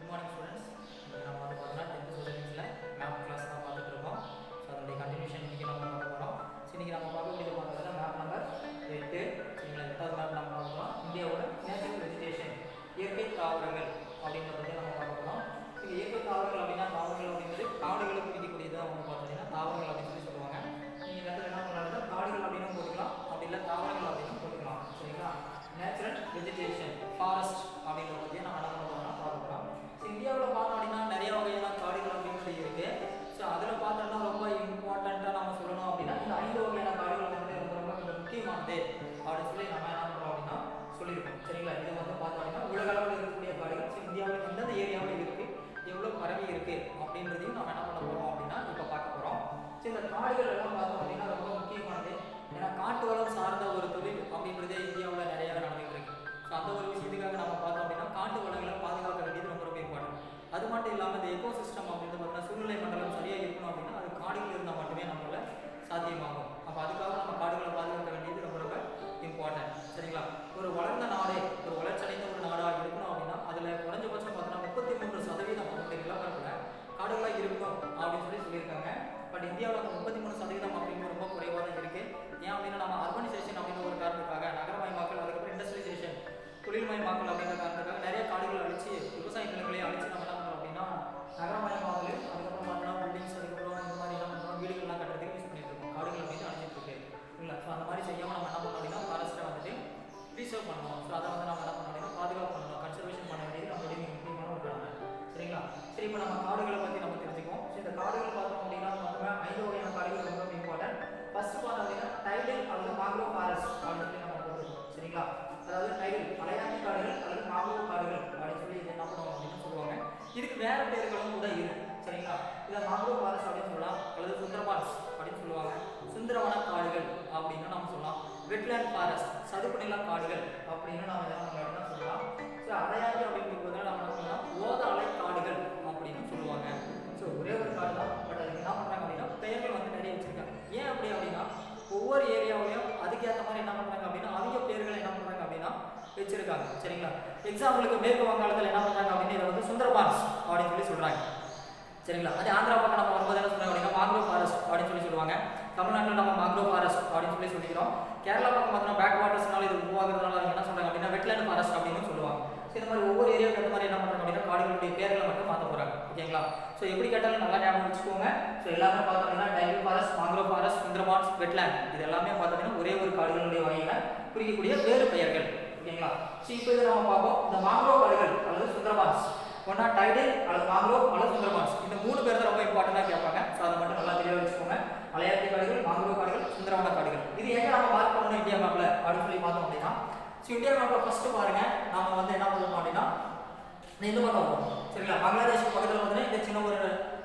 Good morning students. நம்ம வந்து பார்த்தீங்கன்னா 10th social scienceல மேப் கிளாஸ் தான் பார்த்துட்டு இருக்கோம். ஸோ அதோட கண்டினியூஷன் இன்னைக்கு நம்ம பார்க்க போகிறோம். ஸோ இன்னைக்கு நம்ம பார்க்கக்கூடியது பார்த்தீங்கன்னா மேப் நம்பர் 8. சரிங்களா, 8வது மேப் நம்ம பார்க்க போகிறோம். இந்தியாவோட நேச்சுரல் வெஜிடேஷன், இயற்கை தாவரங்கள் அப்படின்றத பற்றி நம்ம பார்க்க போகிறோம். இது இயற்கை தாவரங்கள் அப்படின்னா தாவரங்கள் அப்படிங்கிறது காடுகளுக்கு பிடிக்கக்கூடியது அவங்க பார்த்தீங்கன்னா தாவரங்கள் அப்படின்னு சொல்லுவாங்க. நீங்கள் இந்த இடத்துல என்ன பண்ணலாம்னா காடுகள் அப்படின்னு போட்டுக்கலாம், அப்படி இல்லை தாவரங்கள் அப்படின்னு போட்டுக்கலாம். சரிங்களா, நேச்சுரல் வெஜிடேஷன் ஃபாரஸ்ட் அப்படின்றத பற்றி நம்ம என்ன பண்ணுவோம்னா பார்க்க போகிறோம். ஸோ இந்தியாவில் பார்த்தோம் அப்படின்னா நிறைய வகையான காடுகள் அப்படின்றது இருக்குது. ஸோ அதில் பார்த்தோம்னா ரொம்ப இம்பார்ட்டண்ட்டாக நம்ம சொல்லணும் அப்படின்னா இந்த 5 வகையான காடுகள் வந்து ரொம்ப முக்கியமானது அப்படின்னு சொல்லி நம்ம என்ன பண்ணுறோம் அப்படின்னா சொல்லியிருக்கோம். சரிங்களா, இதை வந்து பார்த்தோம் அப்படின்னா உலக அளவில் இருக்கக்கூடிய காடுகள் ஸோ இந்தியாவில் எந்தெந்த ஏரியாவில் இருக்குது, எவ்வளோ பரவி இருக்குது அப்படின்றதையும் நம்ம என்ன பண்ண போகிறோம் அப்படின்னா இப்போ பார்க்க போகிறோம். ஸோ இந்த காடுகள் எல்லாம் பார்த்தோம் அப்படின்னா ரொம்ப முக்கியமானது. ஏன்னா காட்டு வளம் சார்ந்த ஒரு தொழில் அப்படின்றதே இந்தியாவில் நிறைய நடந்துகிட்டு இருக்கு. ஸோ அந்த ஒரு விஷயத்துக்காக நம்ம பார்த்தோம் அப்படின்னா காட்டு வளங்களை பாதுகாக்க வேண்டியது ரொம்ப ரொம்ப இம்பார்ட்டன்ட். அது மட்டும் இல்லாமல் இந்த எக்கோ சிஸ்டம் அப்படின்றது பார்த்தீங்கன்னா சூழ்நிலை மண்டலம் சரியாக இருக்கணும் அப்படின்னா அது காடுகள் இருந்தால் மட்டுமே நம்மளால சாத்தியமாகும். அப்போ அதுக்காக நம்ம காடுகளை பாதுகாக்க வேண்டியது ரொம்ப ரொம்ப இம்பார்ட்டன்ட். சரிங்களா, ஒரு வளர்ந்த நாடு, ஒரு வளர்ச்சியடைந்த ஒரு நாடாக இருக்கணும் அப்படின்னா அதில் குறைஞ்சபட்சம் பார்த்தோன்னா 33% நம்மளுடைய நிலப்பரப்பில் காடுகளாக இருக்கணும் அப்படின்னு சொல்லியிருக்காங்க. பட் இந்தியாவில் அந்த 33% அப்படின்னு ரொம்ப குறைவாக தான் இருக்குது. ஏன் அப்படின்னா நம்ம அர்பனைசேஷன் அப்படின்ற ஒரு காரணத்துக்காக நகரமயமாக்கல், அதுக்கப்புறம் இண்டஸ்ட்ரியலைசேஷன், தொழில்மயமாக்கல் அப்படின்ற காரணத்துக்காக நிறைய காடுகள் அழிச்சு விவசாய நிலங்களை அழிச்சு நம்ம என்ன பண்ணுறோம் அப்படின்னா நகரமயமாக்கல், அதுக்கப்புறம் பார்த்தோம்னா பில்டிங்ஸ், அதுக்கப்புறம் இந்த மாதிரி என்ன பண்ணுறோம் வீடுகள்லாம் கட்டுறதுக்கு யூஸ் பண்ணிட்டு இருக்கோம். காடுகள் வந்து அழிச்சிட்டு இருக்கு இல்லை. ஸோ அந்த மாதிரி செய்யாமல் நம்ம என்ன பண்ணோம் அப்படின்னா ஃபாரஸ்ட்டை வந்துட்டு ப்ரீசர்வ் பண்ணணும். ஸோ அதை வந்து நம்ம என்ன பண்ணோம் அப்படின்னா பாதுகாப்பு பண்ணணும், கன்சர்வேஷன் பண்ண வேண்டியது நம்மளுடைய முக்கியமான ஒரு கடமை. சரிங்களா, சரி இப்போ நம்ம காடுகளை பற்றி நம்ம தெரிஞ்சுக்குவோம். ஸோ இந்த காடுகள் பார்த்தோம் அப்படின்னா பார்த்தோம்னா 5 வகையான காடுகள் ரொம்ப இம்பார்ட்டன்ட். ஃபர்ஸ்ட் பார்த்தோம் அப்படின்னா டைடல் அல்லது மேங்க்ரோவ் ஃபாரஸ்ட் அப்படின்னு சொல்லி நம்ம போட்டுருக்கோம். சரிங்களா, அதாவது டைடல் மலையாண்டி காடுகள் அல்லது மேங்க்ரோவ் காடுகள் அப்படின்னு சொல்லி இதை என்ன பண்ணுவோம் அப்படின்னு சொல்லுவாங்க. இதுக்கு வேற பேர்களும் கூட இருக்கு. சரிங்களா, இதை மேங்க்ரோவ் ஃபாரஸ்ட் அப்படின்னு சொல்லலாம், அல்லது சுந்தரபான்ஸ் அப்படின்னு சொல்லுவாங்க, சுந்தரவன காடுகள் அப்படின்னு நம்ம சொல்லலாம், வெட்லேண்ட் ஃபாரஸ்ட் சதுப்பு நில காடுகள் அப்படின்னு நம்ம என்ன சொல்லலாம். ஸோ அலையாண்டி அப்படின்னு போது நம்ம என்ன சொல்லலாம் ஓத அலை காடுகள் அப்படின்னு சொல்லுவாங்க. ஸோ ஒரே ஒரு காடு தான், பட் அதுக்கு என்ன பண்ணுறாங்க அப்படின்னா பெயர்கள் வந்து நிறைய வச்சிருக்காங்க. ஏன் அப்படி அப்படின்னா ஒவ்வொரு ஏரியாவிலையும் அதுக்கேற்ற மாதிரி என்ன பண்ணுறாங்க அப்படின்னா அவங்க பேர்களை என்ன பண்ணுறாங்க அப்படின்னா வச்சிருக்காங்க. சரிங்களா, எக்ஸாம்பிளுக்கு மேற்கு வங்காளத்தில் என்ன பண்ணுறாங்க அப்படின்னா இதை வந்து சுந்தரபான்ஸ் அப்படின்னு சொல்லி சொல்கிறாங்க. சரிங்களா, அது ஆந்திரா பக்கம் நம்ம வரும்போது என்ன சொல்றாங்க அப்படின்னா மேங்க்ரோவ் ஃபாரஸ்ட் அப்படின்னு சொல்லி சொல்லுவாங்க. தமிழ்நாட்டில் நம்ம மேங்க்ரோவ் ஃபாரஸ்ட் அப்படின்னு சொல்லி சொல்லிக்கிறோம். கேரளா பக்கம் பார்த்தோம்னா பேக் வாட்டர்ஸ்னால இது உருவாகிறதுனால என்ன சொல்றாங்க அப்படின்னா வெட்லேண்ட் ஃபாரஸ்ட் அப்படின்னு சொல்லுவாங்க. ஸோ இந்த மாதிரி ஒவ்வொரு ஏரியாவுக்கு ஏற்ற மாதிரி என்ன பண்ணுறாங்க அப்படின்னா காடுகளுடைய பேர்களை மட்டும் மாற்ற போகிறாங்க. ஓகேங்களா, ஸோ எப்படி கேட்டாலும் நல்லா ஞாபகம் வச்சுக்கோங்க. ஸோ எல்லாமே பார்த்தோம் அப்படின்னா tidal forest, mangrove forest, Sundarbans, wetland இது எல்லாமே பார்த்தோம்னா ஒரே ஒரு காடுகளுடைய வகையில குறிக்கக்கூடிய வேறு பெயர்கள். ஓகேங்களா, ஸோ இப்போ இதை நம்ம பார்ப்போம். இந்த மேங்க்ரோவ் காடுகள் அல்லது சுந்தரபான்ஸ் ஒன்னா டைடல் அல்லது மேங்க்ரோவ் அல்லது சுந்தரபான்ஸ் இந்த 3 பேர் தான் ரொம்ப இம்பார்ட்டண்டாக கேட்பாங்க. ஸோ அதை மட்டும் நல்லா தெளிவாக வச்சுக்கோங்க. மலையாண்டி காடுகள், மேங்க்ரோவ் காடுகள், சுந்தரவன காடுகள். இது எங்கே நம்ம மார்க் பண்ணணும் இந்தியா மேப்ல அப்படின்னு சொல்லி பார்த்தோம் அப்படின்னா ஸோ இந்தியா மேப்ல ஃபர்ஸ்ட் பாருங்க நம்ம வந்து என்ன பண்ணணும் அப்படின்னா இந்த பக்கம் வரும். சரிங்களா, பங்களாதேஷ் பக்கத்தில் வந்து இந்த சின்ன ஒரு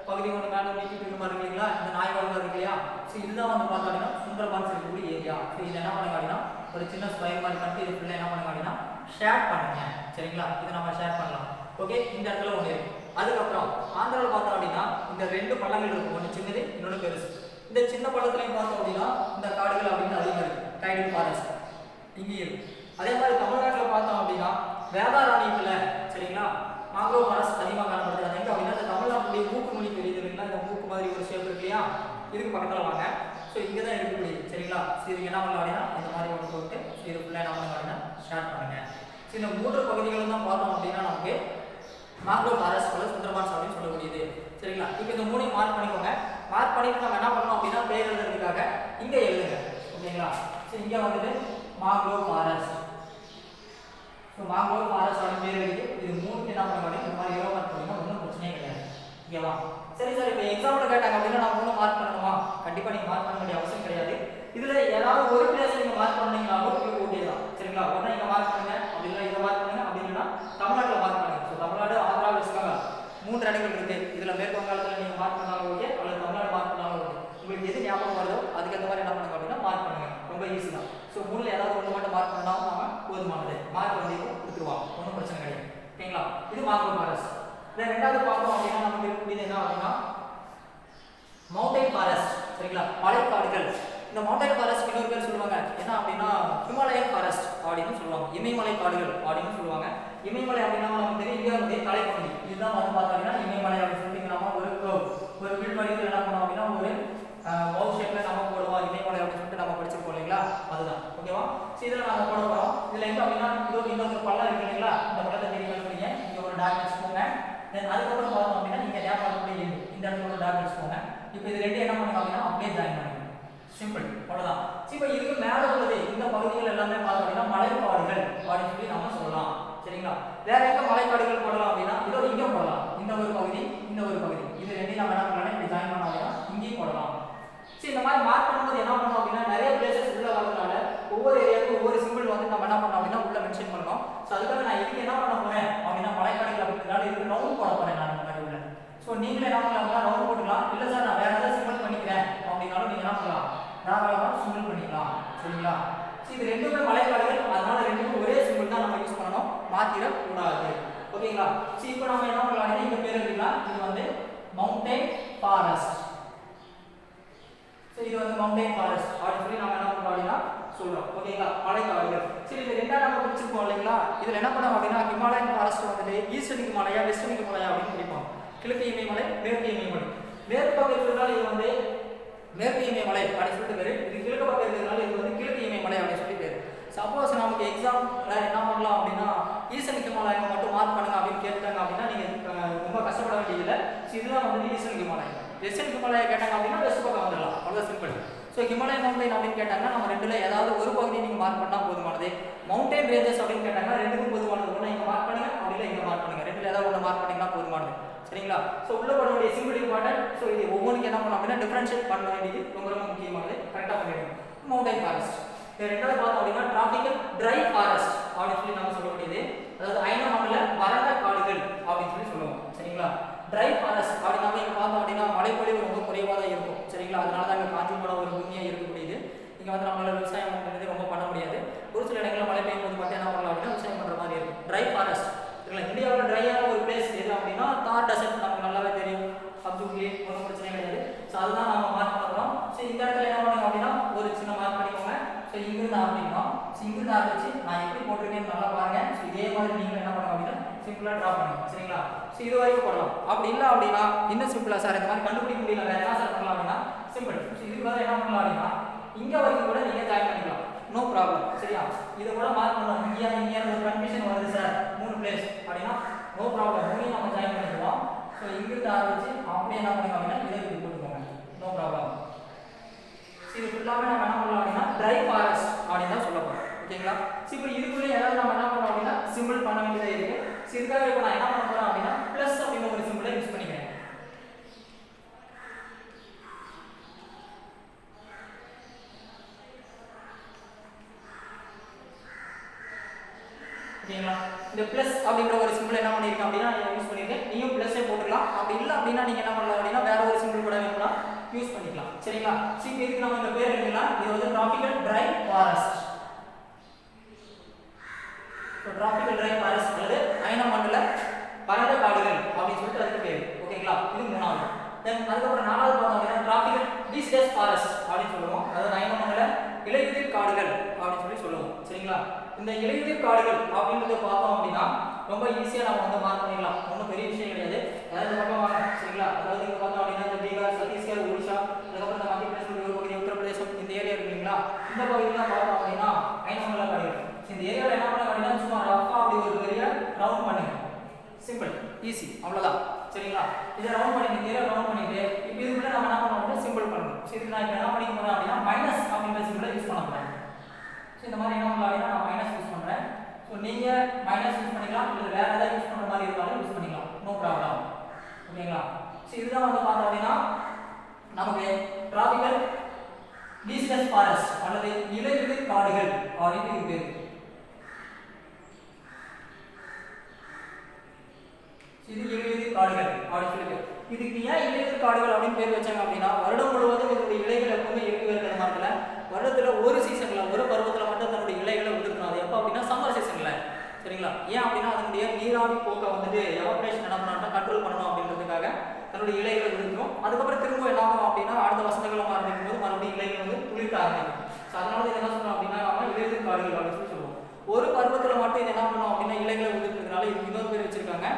பகுதி ஒன்று மேலே நீட்டிட்டு இருக்க மாதிரி இல்லைங்களா, இந்த நாய்வாழ்வு இருக்கு இல்லையா. ஸோ இதுதான் வந்து பார்த்தோம் அப்படின்னா சுந்தரபான்ஸ் இருக்கக்கூடிய ஏரியா. ஸோ இது என்ன பண்ணுங்க அப்படின்னா ஒரு சின்ன ஸ்கொயர் மாதிரி பண்ணிட்டு இது ஃபுல்லாக என்ன பண்ணுங்க அப்படின்னா ஷேர் பண்ணுங்க. சரிங்களா, இது நம்ம ஷேர் பண்ணலாம். ஓகே, இந்த இடத்துல ஒன்று இருக்கு. அதுக்கப்புறம் ஆந்திராவில் பார்த்தோம் அப்படின்னா இந்த 2 பள்ளங்கள் இருக்கும், ஒன்று சின்னது இன்னொன்று பெருசு. இந்த சின்ன பள்ளத்துலையும் பார்த்தோம் அப்படின்னா இந்த காடுகள் அப்படின்னு அதிகமாக இருக்கு, டைடல் ஃபாரஸ்ட் இங்கேயும் இருக்கு. அதே மாதிரி தமிழ்நாட்டில் பார்த்தோம் அப்படின்னா வேதாரண்யத்தில் சரிங்களா மேங்க்ரோவ் ஃபாரஸ்ட் அதிகமாக காணப்படுது. அது எங்கே அப்படின்னா இந்த தமிழ்நாட்டுடைய மூக்கு மொழி தெரியுது இல்லைங்களா, இந்த மூக்கு மாதிரி ஒரு ஷேப் இருக்கு இல்லையா, இதுக்கு பக்கத்தில் வாங்க. ஸோ இங்கே தான் இருக்கக்கூடியது. சரிங்களா, ஸோ இதுக்கு என்ன பண்ணலாம் அப்படின்னா இந்த மாதிரி ஒன்று போட்டு இது ஃபுல்லாக என்ன பண்ணுங்க அப்படின்னா ஷேர் பண்ணுங்க. ஸோ இந்த 3 பகுதிகளும் தான் பார்த்தோம் அப்படின்னா நமக்கு மேங்க்ரோவ் ஃபாரஸ்ட் அல்லது சுந்தரபான்ஸ் அப்படின்னு சொல்லக்கூடியது. சரிங்களா, இப்போ இந்த 3ஐயும் மார்க் பண்ணிக்கோங்க. மார்க் பண்ணிட்டு நம்ம என்ன பண்ணணும் அப்படின்னா பேர் எழுதுறதுக்காக இங்கே எழுதுங்க. ஓகேங்களா, ஸோ இங்கே வந்துட்டு mangrove forest. So mangrove forest அப்படின்னு பேர் எழுதி இது 3க்கு என்ன பண்ணுவாங்க இந்த மாதிரி ஏரோ மார்க் பண்ணிங்கன்னா ஒன்றும் பிரச்சனையே கிடையாது. ஓகேவா, சரி சார் இப்போ எக்ஸாம்பிள் கேட்டாங்க அப்படின்னா நான் 3 மார்க் பண்ணணுமா? கண்டிப்பாக நீங்கள் மார்க் பண்ண வேண்டிய அவசியம் கிடையாது. இதில் ஏதாவது ஒரு பிளேஸ் நீங்கள் மார்க் பண்ணீங்கன்னாலும் உங்களுக்கு ஓகே தான். சரிங்களா, உடனே இங்கே மார்க் பண்ணுங்க, அப்படின்னா இதை மார்க் பண்ணுங்க, அப்படின்னா தமிழ்நாட்டில் மார்க் பண்ணுங்க. ஸோ தமிழ்நாடு, ஆந்திரா, வெஸ்ட் பெங்கால் 3 இடங்கள் இருக்கு. இதில் மேற்கு வங்காளத்தில் நீங்கள் மார்க் பண்ணாலும் ஓகே, அல்லது தமிழ்நாடு மார்க் பண்ணாலும் ஓகே. உங்களுக்கு எது ஞாபகம் வருதோ அதுக்கேற்ற மாதிரி என்ன பண்ணுங்க அப்படின்னா மார்க் பண்ணுங்க. ரொம்ப ஈஸி தான். ஸோ 3ல ஏதாவது ஒன்று மட்டும் மார்க் பண்ணாலும் நம்ம போதுமானது. மார்க் வந்து கொடுத்துருவாங்க, ஒன்றும் பிரச்சனை கிடையாது. ஓகேங்களா, இது மேங்க்ரோவ் ஃபாரஸ்ட். இதை 2வது பார்த்தோம் அப்படின்னா நமக்கு இருக்கக்கூடியது என்ன அப்படின்னா மவுண்டைன் ஃபாரஸ்ட். சரிங்களா, மலைக்காடுகள். இந்த மவுண்டைன் ஃபாரஸ்ட் இன்னொரு பேர் சொல்லுவாங்க என்ன அப்படின்னா ஹிமாலயன் ஃபாரஸ்ட் அப்படின்னு சொல்லுவாங்க, இமயமலை காடுகள் அப்படின்னு சொல்லுவாங்க. இமயமலை அப்படின்னா நமக்கு தெரியும் இந்தியாவுடைய மலைப்பகுதி. இதுதான் வந்து பார்த்தீங்கன்னா இமயமலை அப்படின்னு சொல்லிட்டு நம்ம ஒரு கர்வ் ஒரு வில் வடிவில் என்ன பண்ணோம் அப்படின்னா ஒரு பவுல் ஷேப்ல நம்ம போடுவோம் இமயமலை அப்படின்னு சொல்லிட்டு நம்ம படிச்சிருக்கோம் இல்லைங்களா, அதுதான் ஓகேவா. சரி இதில் நம்ம போட போகிறோம். இதில் எங்க அப்படின்னா இன்னொரு பள்ளம் இருக்கு இல்லைங்களா, இந்த பள்ளத்தை தேடி கண்டுபிடிங்க. இங்கே ஒரு டாட் வச்சுக்கோங்க. தென் அதுக்கப்புறம் பார்த்தோம் அப்படின்னா நீங்கள் ஞாபகம் இந்த இடத்துல ஒரு டாட் வச்சுக்கோங்க. இப்போ இது ரெண்டு என்ன பண்ணுங்க அப்படின்னா அப்படியே ஜாயின் பண்ணுங்க. சிம்பிள், அவ்வளோதான். இப்போ இதுக்கு மேலே உள்ளது இந்த பகுதிகள் எல்லாமே பார்த்தோம் அப்படின்னா மலைக்காடுகள் அப்படின்னு சொல்லி நம்ம சொல்லலாம். சரிங்களா, வேற எங்க மலைக்காடுகள் போடலாம் அப்படின்னா இதோ இங்கே போடலாம். இந்த ஒரு பகுதி இந்த ஒரு பகுதி இது ரெண்டையும் நம்ம என்ன பண்ணலாம் இப்படி ஜாயின் பண்ணோம் அப்படின்னா இங்கேயும் போடலாம். சரி, இந்த மாதிரி மார்க் பண்ணும்போது என்ன பண்ணோம் அப்படின்னா நிறைய பிளேசஸ் உள்ள வரதுனால ஒவ்வொரு ஏரியாவுக்கும் ஒவ்வொரு சிம்பிள் வந்து நம்ம என்ன பண்ணோம் அப்படின்னா உள்ள மென்ஷன் பண்ணணும். ஸோ அதுக்காக நான் இதுக்கு என்ன பண்ண போறேன் அப்படின்னா மலைக்காடுகள் அப்படின்றதால இதுக்கு ரவுண்ட் போட போறேன் நான் இந்த மாதிரி உள்ள. ஸோ நீங்களே என்ன பண்ணலாம் ரவுண்ட் போட்டுக்கலாம். இல்லை சார் நான் வேற ஏதாவது சிம்பிள் பண்ணிக்கிறேன் அப்படின்னாலும் நீங்க என்ன பண்ணலாம் தாராளமாக சிம்பிள் பண்ணிக்கலாம். சரிங்களா, இது ரெண்டுமே மலைக்காடுகள், அதனால ரெண்டுமே ஒரே சிம்பிள் தான் நம்ம யூஸ் பண்ணணும், மாத்திர கூடாது. ஓகேங்களா. சரி, இப்போ நம்ம என்ன பண்ணலாம் இங்க பேர் எழுதிக்கலாம். இது வந்து மவுண்டன் ஃபாரஸ்ட். சரி, இது வந்து மவுண்டன் ஃபாரஸ்ட் அப்படின்னு சொல்லி நம்ம என்ன பண்றோம் அப்படின்னா சொல்றோம். ஓகேங்களா, மலைக்காடுகள். சரி, இது ரெண்டா நம்ம பிரிச்சிருப்போம் இல்லைங்களா. இதுல என்ன பண்ணோம் அப்படின்னா ஹிமாலயன் ஃபாரஸ்ட் வந்துட்டு ஈஸ்டர்ன் ஹிமாலயா வெஸ்டர்ன் ஹிமாலயா அப்படின்னு பிரிப்போம். கிழக்கு இமயமலை மேற்கு இமயமலை. மேற்கு பக்கம் இருக்கிறதால இது வந்து மேற்கு இமயமலை அப்படின்னு சொல்லிட்டு பேரு. இது கிழக்கு பக்கம் இருக்கிறதுனால இது வந்து கிழக்கு இமயமலை அப்படின்னு சொல்லி பேரு. சப்போஸ் நமக்கு எக்ஸாம்ல என்ன பண்ணலாம் அப்படின்னா ஈஸ்டர்ன் ஹிமாலயம் மட்டும் மார்க் பண்ணுங்க அப்படின்னு கேட்டாங்க அப்படின்னா நீங்க ரொம்ப கஷ்டப்பட வேண்டியதில்லை. இதுதான் வந்து ஈஸ்டர்ன் ஹிமாலயம். வெஸ்டர்ன் ஹிமாலயா கேட்டாங்க அப்படின்னா வெஸ்ட் பக்கம் வந்துடலாம், அவ்வளோ சிம்பிள். ஸோ ஹிமாலயன் மவுண்டன் அப்படின்னு கேட்டாங்கன்னா நம்ம ரெண்டுல ஏதாவது ஒரு பகுதியை நீங்க மார்க் பண்ணா போதுமானது. மவுண்டன் ரேஞ்சஸ் அப்படின்னு கேட்டாங்கன்னா ரெண்டுக்கும் பொதுவானது. ஒன்று இங்கே மார்க் பண்ணுங்க, அப்படி இல்லை இங்கே மார்க் பண்ணுங்க. ரெண்டுல ஏதாவது ஒன்று மார்க் பண்ணீங்கன்னா போதுமானது. சரிங்களா, ஸோ உள்ள பண்ண வேண்டிய சிம்பிள் இம்பார்ட்டன்ட். ஸோ இது ஒவ்வொன்றுக்கு என்ன பண்ணணும் அப்படின்னா டிஃபரன்ஷியேட் பண்ண வேண்டியது ரொம்ப ரொம்ப முக்கியமானது. கரெக்டாக பண்ணிடுங்க. Mountain forest. ரெண்டாவது பார்த்தோம் அப்படின்னா டிராபிக்கல் ட்ரை ஃபாரஸ்ட் அப்படின்னு சொல்லி நம்ம சொல்லக்கூடியது, அதாவது அயனமண்டல வறண்ட காடுகள் அப்படின்னு சொல்லி சொல்லுவோம். சரிங்களா, ட்ரை ஃபாரஸ்ட் அப்படின்னா இங்கே பார்த்தோம் அப்படின்னா மழைப்பொழிவு ரொம்ப குறைவாக தான் இருக்கும். சரிங்களா, அதனால தான் இங்கே காஞ்சி போன ஒரு பூமியாக இருக்கக்கூடியது. இங்கே வந்து நம்மளால விவசாயம் பண்ணுறது ரொம்ப பண்ண முடியாது. ஒரு சில இடங்களில் மழை பெய்யும் போது மட்டும் என்ன பண்ணலாம் அப்படின்னா விவசாயம் பண்ணுற மாதிரி இருக்கும். ட்ரை ஃபாரஸ்ட் இந்தியாவில் ட்ரையான ஒரு பிளேஸ் எது அப்படின்னா தார் டெசர்ட் நமக்கு நல்லாவே தெரியும். அப்சல்யூட்லி ஒன்றும் பிரச்சனை கிடையாது. ஸோ அதுதான் நம்ம மார்க் பண்ணுறோம். ஸோ இந்த இடத்துல என்ன பண்ணுங்க அப்படின்னா ஒரு சின்ன மார்க் பண்ணிக்கோங்க. ஸோ இங்கிருந்து ஆரம்பிக்கணும். ஸோ இங்கிருந்து ஆரம்பிச்சு நான் எப்படி போட்டிருக்கேன்னு நல்லா பாருங்க. ஸோ இதே மாதிரி நீங்கள் என்ன பண்ணுங்க அப்படின்னா சிம்பிளாக ட்ரா பண்ணுங்க. சரிங்களா, ஸோ இது வரைக்கும் போடலாம். அப்படி இல்லை அப்படின்னா இன்னும் சிம்பிளா சார் இந்த மாதிரி கண்டுபிடிக்க முடியல வேற என்ன சார் பண்ணலாம் அப்படின்னா சிம்பிள். ஸோ இதுக்கு பதிலாக என்ன பண்ணலாம் அப்படின்னா இங்கே வரைக்கும் கூட நீங்கள் ஜாயின் பண்ணிக்கலாம், நோ ப்ராப்ளம். சரியா, இதை கூட மார்க் பண்ணலாம். இங்கே ஒரு கன்ஃபியூஷன் வருது சார் 3 பிளேஸ் அப்படின்னா நோ ப்ராப்ளம், 3 நம்ம ஜாயின் பண்ணிக்குவோம். ஸோ இங்கிருந்து ஆரம்பிச்சு அப்படியே என்ன பண்ணுங்க அப்படின்னா இதை இப்படி போட்டுக்கோங்க, நோ ப்ராப்ளம். இது ஃபுல்லாகவே நம்ம என்ன பண்ணலாம் அப்படின்னா ட்ரை ஃபாரஸ்ட் அப்படின்னு தான் சொல்ல போகிறோம். ஓகேங்களா, இப்போ இதுக்குள்ளே ஏதாவது நம்ம என்ன பண்ணோம் அப்படின்னா சிம்பிள் பண்ண வேண்டியதாக இருக்கு. இதுக்காக இப்போ நான் என்ன பண்ண போகிறேன் அப்படின்னா ப்ளஸ் அப்படின்னு ஒரு சிம்பிளை யூஸ் பண்ணிக்கிறேன். ஓகேங்களா, இந்த பிளஸ் அப்படிங்கிற ஒரு சிம்பிள் என்ன பண்ணிருக்கேன் அப்படின்னா நான் யூஸ் பண்ணிருக்கேன். நீயும் பிளஸ்ஸே போட்டுக்கலாம். அப்படி இல்லை அப்படின்னா நீங்க என்ன பண்ணலாம் அப்படின்னா வேற ஒரு சிம்பிள் கூட வேணும்னா யூஸ் பண்ணிக்கலாம். சரிங்களா, சரி இதுக்கு நம்ம இந்த பேர் எழுதலாம். இது வந்து tropical try forest. So tropical try forest அல்லது அயனமண்டல வறண்ட காடுகள் அப்படின்னு சொல்லிட்டு அதுக்கு பேர். ஓகேங்களா, இது மூணாவது. தென் அதுக்கப்புறம் நாலாவது பார்த்தோம் அப்படின்னா டிராபிக்கல் டிசிடஸ் ஃபாரஸ்ட் அப்படின்னு சொல்லுவோம். அதாவது அயனமண்டல இலையுதிர் காடுகள் அப்படின்னு சொல்லி சொல்லுவோம். சரிங்களா, இந்த இலையுதிர் காடுகள் அப்படின்றத பார்த்தோம் அப்படின்னா ரொம்ப ஈஸியாக நம்ம வந்து மார்க் பண்ணிடலாம். ஒன்றும் பெரிய விஷயம் கிடையாது. அதாவது இந்த பக்கம் வாங்க. சரிங்களா, அதாவது இங்கே பார்த்தோம் அப்படின்னா இந்த பீகார், சத்தீஸ்கர், ஒடிஷா, அதுக்கப்புறம் இந்த மத்திய பிரதேசம் ஒரு பகுதி, உத்தரப்பிரதேசம் இந்த ஏரியா இருக்கு இல்லைங்களா, இந்த பகுதியெல்லாம் பார்த்தோம் அப்படின்னா அயனமண்டல காடுகள். இந்த ஏரியாவில் என்ன பண்ண அப்படின்னா சும்மா ரஃபா அப்படி ஒரு பெரிய ரவுண்ட் பண்ணுங்க. சிம்பிள், ஈஸி, அவ்வளோதான். சரிங்களா, இதை ரவுண்ட் பண்ணி இந்த ஏரியா ரவுண்ட் பண்ணிட்டு இப்போ இதுக்குள்ள நம்ம என்ன பண்ணணும் அப்படின்னா சிம்பிள் பண்ணணும். சரி, நான் இப்போ என்ன பண்ணிக்க போகிறேன் அப்படின்னா மைனஸ் அப்படிங்கிற சிம்பிளை யூஸ் பண்ண போகிறேன். ஸோ இந்த மாதிரி என்ன பண்ணலாம் அப்படின்னா நான் மைனஸ் யூஸ் பண்ணுறேன். ஸோ நீங்கள் மைனஸ் யூஸ் பண்ணிக்கலாம், இல்லை வேறு ஏதாவது யூஸ் பண்ணுற மாதிரி இருந்தாலும் யூஸ் பண்ணிக்கலாம், நோ ப்ராப்ளம். ஓகேங்களா, ஸோ இதுதான் வந்து பார்த்தோம் அப்படின்னா நமக்கு டிராபிக்கல் டிசிடஸ் ஃபாரஸ்ட் அல்லது இலையுதிர் காடுகள் அப்படின்னு இருக்கு. இது இலையுதிர் காடுகள் அப்படின்னு சொல்லிட்டு இதுக்கு ஏன் இலையுதிர் காடுகள் அப்படின்னு பேர் வச்சாங்க அப்படின்னா வருடம் முழுவதும் இதனுடைய இலைகள் எப்பவுமே இருக்கவே இருக்கிற மாதிரி வருடத்துல ஒரு சீசன்ல ஒரு பருவத்துல மட்டும் தன்னுடைய இலைகளை உதிர்க்கணும். அது எப்போ அப்படின்னா சம்மர் சீசன்ல. சரிங்களா, ஏன் அப்படின்னா அதனுடைய நீராவி போக்கை வந்துட்டு எவாபரேஷன் என்ன பண்ணணும் கண்ட்ரோல் பண்ணணும் அப்படின்றதுக்காக தன்னுடைய இலைகளை உதிர்க்கும். அதுக்கப்புறம் திரும்ப என்ன ஆகும் அப்படின்னா அடுத்த வசந்தகாலம் ஆரம்பிக்கும் போது மறுபடியும் இலைகள் வந்து துளிர்க்க ஆரம்பிக்கும். ஸோ அதனால இது என்ன சொல்றோம் அப்படின்னா நம்ம இலையுதிர் காடுகள் அப்படின்னு சொல்லி சொல்லுவோம். ஒரு பருவத்துல மட்டும் இது என்ன பண்ணணும் அப்படின்னா இலைகளை உதிர்க்கிறதுனால இதுக்கு இன்னொரு பேர் வச்சிருக்காங்க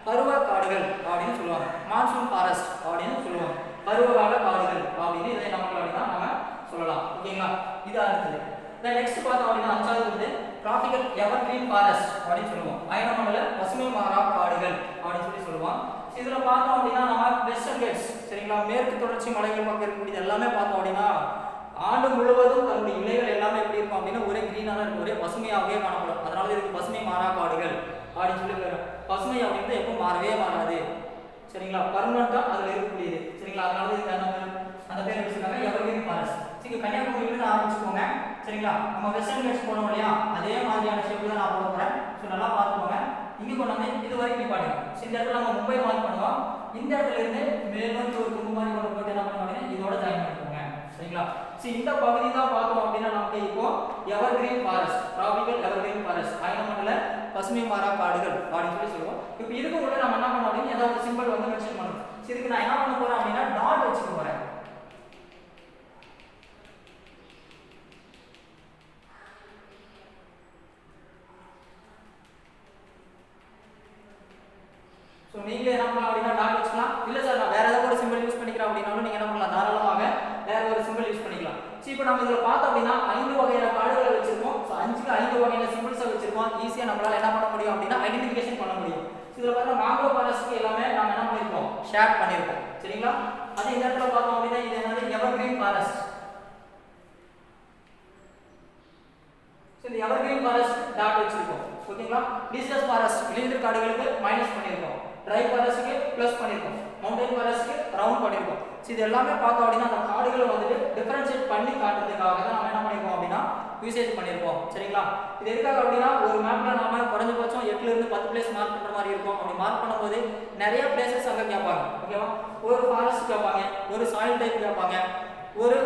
பருவ காடுகள் அப்படின்னு சொல்லுவாங்க. மான்சூன் ஃபாரஸ்ட் அப்படின்னு சொல்லுவாங்க. பருவகால காடுகள் அப்படின்னு இதை நம்ம அப்படின்னா நம்ம சொல்லலாம். ஓகேங்களா? இது அடுத்தது. நெக்ஸ்ட் பார்த்தோம் அப்படின்னா அஞ்சாவது வந்து டிராபிக்கல் எவர்கிரீன் ஃபாரஸ்ட் அப்படின்னு சொல்லுவோம். அயனமண்டல பசுமை மாறா காடுகள் அப்படின்னு சொல்லுவோம். இதுல பார்த்தோம் அப்படின்னா நம்ம வெஸ்டர்ன் கேட்ஸ் சரிங்களா, மேற்கு தொடர்ச்சி மலைகள் பக்கம் இருக்கக்கூடியது எல்லாமே பார்த்தோம் அப்படின்னா ஆண்டு முழுவதும் தன்னுடைய இலைகள் எல்லாமே எப்படி இருக்கும் அப்படின்னா ஒரே கிரீனாக இருக்கும், ஒரே பசுமையாகவே காணப்படும். அதனால இதுக்கு பசுமை மாறா காடுகள் அப்படின்னு சொல்லி பசுமை அப்படின்றது எப்போ மாறவே மாறாது சரிங்களா, பர்மனண்டா அதுல இருக்கக்கூடியது சரிங்களா. அதனால இதுக்கு அந்த பேர் வச்சிருக்காங்க எவர்கிரீன் ஃபாரஸ்ட். சரி, கன்னியாகுமரியிலிருந்து ஆரம்பிச்சுக்கோங்க சரிங்களா. நம்ம வெஸ்டர்ன் கேட்ஸ் போனோம் இல்லையா, அதே மாதிரியான ஷேப் தான் நான் போட போறேன். ஸோ நல்லா பார்த்துக்கோங்க. இங்கே கொண்டாந்து இது வரைக்கும் நிப்பாட்டுங்க. இந்த இடத்துல நம்ம மும்பை மார்க் பண்ணுவோம். இந்த இடத்துல இருந்து மேலும் ஒரு கும்பு மாதிரி கொண்டு போயிட்டு என்ன பண்ணுவாங்க, இதோட ஜாயின் பண்ணிக்கோங்க சரிங்களா. சரி, இந்த பகுதி தான் பார்த்தோம் அப்படின்னா நமக்கு இப்போ evergreen forest, tropical evergreen forest, அயனமண்டல பசுமை மாறா காடுகள் அப்படின்னு சொல்லுவோம். இப்போ இதுக்கு உள்ள நம்ம என்ன பண்ணோம் அப்படின்னா ஏதாவது சிம்பிள் வந்து மென்ஷன் பண்ணணும். இதுக்கு நான் என்ன பண்ண போறேன் அப்படின்னா டாட் வச்சுக்க போறேன். ஸோ நீங்களே என்ன பண்ணலாம் அப்படின்னா டாட் வச்சுக்கலாம். இல்லை சார் நான் வேற ஏதாவது ஒரு சிம்பிள் யூஸ் பண்ணிக்கிறேன் அப்படின்னாலும் நீங்கள் என்ன பண்ணலாம், தாராளமாக வேற ஒரு சிம்பிள் யூஸ் பண்ணிக்கலாம். சரி, இப்போ நம்ம இதில் பார்த்தோம் அப்படின்னா 5 வகையான கார்டுகளை வச்சிருக்கோம். ஸோ 5 வகையான சிம்பிள்ஸை வச்சிருக்கோம். ஈஸியாக நம்மளால என்ன பண்ண முடியும் அப்படின்னா ஐடென்டிஃபிகேஷன் பண்ண முடியும். இதில் பார்த்தா மேங்கோ ஃபாரஸ்ட்க்கு எல்லாமே நம்ம என்ன பண்ணியிருக்கோம், ஷேர் பண்ணியிருக்கோம் சரிங்களா. அதே இந்த இடத்துல பார்த்தோம் அப்படின்னா இது என்னது எவர்கிரீன் ஃபாரஸ்ட். ஸோ இந்த எவர்கிரீன் ஃபாரஸ்ட் டாட் வச்சிருக்கோம் ஓகேங்களா. டிசிடஸ் ஃபாரஸ்ட் இலையுதிர் காடுகளுக்கு மைனஸ் பண்ணியிருக்கோம், ட்ரை ஃபாரஸ்ட்க்கு ப்ளஸ் பண்ணியிருக்கோம், மவுண்டன் ஃபாரஸ்ட்க்கு ரவுண்ட் பண்ணியிருக்கோம். ஸோ இது எல்லாமே பார்த்தோம் அப்படின்னா அந்த காடுகளை வந்துட்டு டிஃபரன்ஷியேட் பண்ணி காட்டுறதுக்காக தான் நம்ம என்ன பண்ணியிருக்கோம் அப்படின்னா யூசேஜ் பண்ணியிருக்கோம் சரிங்களா. இது எதுக்காக அப்படின்னா ஒரு மேப்ல நாம குறைஞ்சபட்சம் 8 இருந்து 10 பிளேஸ் மார்க் பண்ற மாதிரி இருக்கும். அப்படி மார்க் பண்ணும்போது நிறைய பிளேசஸ் அங்கே கேட்பாங்க ஓகேவா. ஒரு ஃபாரஸ்ட் கேட்பாங்க, ஒரு சாயில் டைப் கேட்பாங்க, ஒரு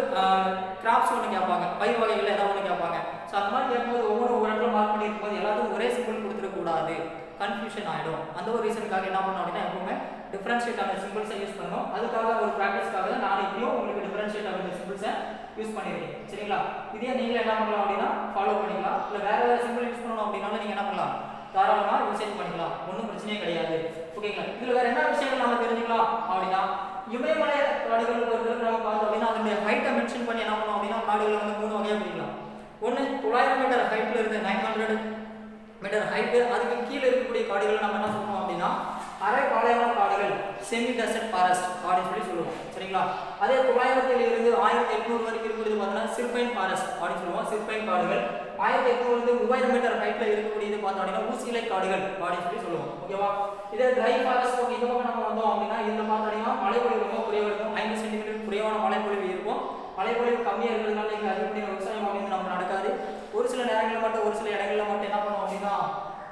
கிராப்ஸ் ஒன்று கேட்பாங்க, பயிர் வகைகள் ஏதாவது ஒன்று கேட்பாங்க. ஸோ அந்த மாதிரி கேட்கும்போது ஒவ்வொரு இடத்துல மார்க் பண்ணியிருக்கும் போது எல்லாத்துக்கும் ஒரே சிம்பிள் கொடுத்துடக்கூடாது, கன்ஃபியூஷன் ஆகிடும். அந்த ஒரு ரீசனுக்காக என்ன பண்ணோம் அப்படின்னா எப்பவுமே டிஃபரன்ஷியேட்டான சிம்பிள்ஸை யூஸ் பண்ணணும். அதுக்காக ஒரு ப்ராக்டிஸ்க்காக நான் இப்பயும் உங்களுக்கு டிஃபரன்ஷியேட் ஆகிற சிம்பிள்ஸை யூஸ் பண்ணியிருக்கேன் சரிங்களா. இதே நீங்களே என்ன பண்ணலாம் அப்படின்னா ஃபாலோ பண்ணிக்கலாம். இல்லை வேற வேறு சிம்பிள் யூஸ் பண்ணணும் அப்படின்னாலும் நீங்கள் என்ன பண்ணலாம், தாராளமாக யூசேஜ் பண்ணிக்கலாம், ஒன்றும் பிரச்சனையே கிடையாது ஓகேங்களா. இதில் வேற என்ன விஷயங்கள் நம்ம தெரிஞ்சுக்கலாம் அப்படின்னா இமயமலை காடுகள் பொறுத்தவரைக்கும் நம்ம பார்த்தோம் அப்படின்னா அதனுடைய ஹைட்டை மென்ஷன் பண்ணி என்ன பண்ணோம் அப்படின்னா காடுகளை வந்து 3 வகையாக பிரிக்கலாம். ஒன்று 900 மீட்டர் ஹைட்டில் இருந்து 900 மீட்டர் ஹைட்டு, அதுக்கு கீழே இருக்கக்கூடிய காடுகளை நம்ம என்ன சொல்லுவோம் அப்படின்னா அரை பாலைவன காடுகள், செமி டெசர்ட் ஃபாரஸ்ட் அப்படின்னு சொல்லுவோம் சரிங்களா. அதே 900 இருந்து 1800 வரைக்கும் இருக்கக்கூடியது பார்த்தீங்கன்னா சில்பைன் ஃபாரஸ்ட் அப்படின்னு சொல்லுவோம், சில்பைன் காடுகள். 1800 இருந்து 3000 மீட்டர் ஹைட்ல இருக்கக்கூடியது பார்த்தோம் அப்படின்னா ஊசியிலை காடுகள் அப்படின்னு சொல்லுவோம் ஓகேவா. இதே ட்ரை ஃபாரஸ்ட் இந்த பக்கம் நம்ம வந்தோம் அப்படின்னா இதில் பார்த்தோம் அப்படின்னா மழைப்பொழிவு ரொம்ப குறைவாக இருக்கும், 5 சென்டிமீட்டர் குறைவான மழைப்பொழிவு இருக்கும். மழைப்பொழிவு கம்மியாக இருக்கிறதுனால நீங்கள் அதிகப்படியான விவசாயம் அப்படின்னு நமக்கு நடக்காது. ஒரு சில நேரங்களில் மட்டும் ஒரு சில இடங்களில் மட்டும் என்ன பண்ணுவோம் அப்படின்னா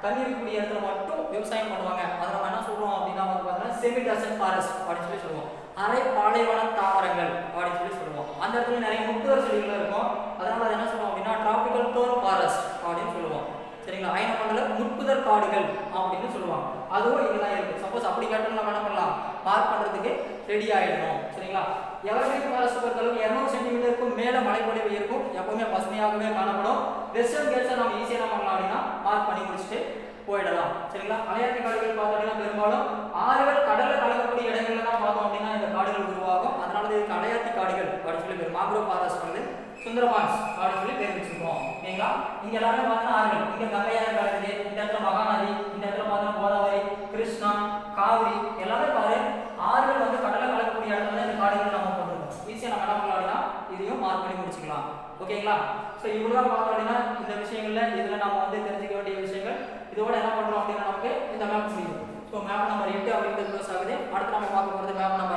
தண்ணி இருக்கக்கூடிய இடத்துல மட்டும் விவசாயம் பண்ணுவாங்க. அதை நம்ம என்ன சொல்றோம் அப்படின்னா வந்து பார்த்தீங்கன்னா செமி டெசர்ட் ஃபாரஸ்ட் அப்படின்னு சொல்லுவோம், அரை பாலைவன தாவரங்கள் அப்படின்னு சொல்லுவோம். அந்த இடத்துல நிறைய முட்டுவர் செடிகள் இருக்கும், அதனால அதை என்ன சொல்லுவோம் அப்படின்னா டிராபிக்கல் டோர் ஃபாரஸ்ட் அப்படின்னு சொல்லுவோம் சரிங்களா. அயனமண்டல முட்புதர் காடுகள் அப்படின்னு சொல்லுவாங்க. அதுவும் இதெல்லாம் இருக்கு. சப்போஸ் அப்படி கேட்டாலும் நம்ம என்ன பண்ணலாம், மார்க் பண்றதுக்கு ரெடி ஆயிடணும் சரிங்களா. எவர்கிரீன் ஃபாரஸ்ட் பொறுத்தளவுக்கு 200 சென்டிமீட்டருக்கும் மேல மழைப்பொழிவு இருக்கும், எப்பவுமே பசுமையாகவே காணப்படும். வெஸ்டர்ன் கேட்ஸை நம்ம ஈஸியாக என்ன பண்ணலாம் அப்படின்னா மார்க் பண்ணி முடிச்சுட்டு போயிடலாம் சரிங்களா. அலையாத்தி காடுகள் பார்த்தோம் அப்படின்னா பெரும்பாலும் ஆறுகள் கடல்ல கலக்கக்கூடிய இடங்கள்ல தான் பார்த்தோம் அப்படின்னா இந்த காடுகள் உருவாகும். அதனால இதுக்கு அலையாத்தி காடுகள் அப்படின்னு சொல்லி பேர். மாங்க்ரோவ் ஃபாரஸ்ட் வந்து சுந்தரபான்ஸ் அப்படின்னு சொல்லி பேர் வச்சிருக்கோம் ஓகேங்களா. இங்க எல்லாமே பார்த்தா ஆறுகள், இங்க கங்கையாறு கலக்குது, இந்த இடத்துல மகாநதி, இந்த இடத்துல பார்த்தா கோதாவரி, கிருஷ்ணா, காவிரி, எல்லாமே பாரு ஆறுகள் வந்து கடல்ல கலக்கக்கூடிய இடத்துல இந்த காடுகள் நம்ம போட்டுருக்கோம். ஈஸியாக நம்ம என்ன பண்ணலாம் அப்படின்னா இதையும் மார்க் பண்ணி முடிச்சுக்கலாம் ஓகேங்களா. ஸோ இவ்வளோதான் பார்த்தோம் அப்படின்னா இந்த விஷயங்கள்ல இதில் நம்ம வந்து தெரிஞ்சுக்க வேண்டிய விஷயங்கள். இதோட என்ன பண்ணுறோம் அப்படின்னா நமக்கு இந்த மேப் முடியும். ஸோ மேப் நம்பர் 8 அப்படின்றது க்ளோஸ் ஆகுது. அடுத்து நம்ம பார்க்க போகிறது மேப் நம்பர்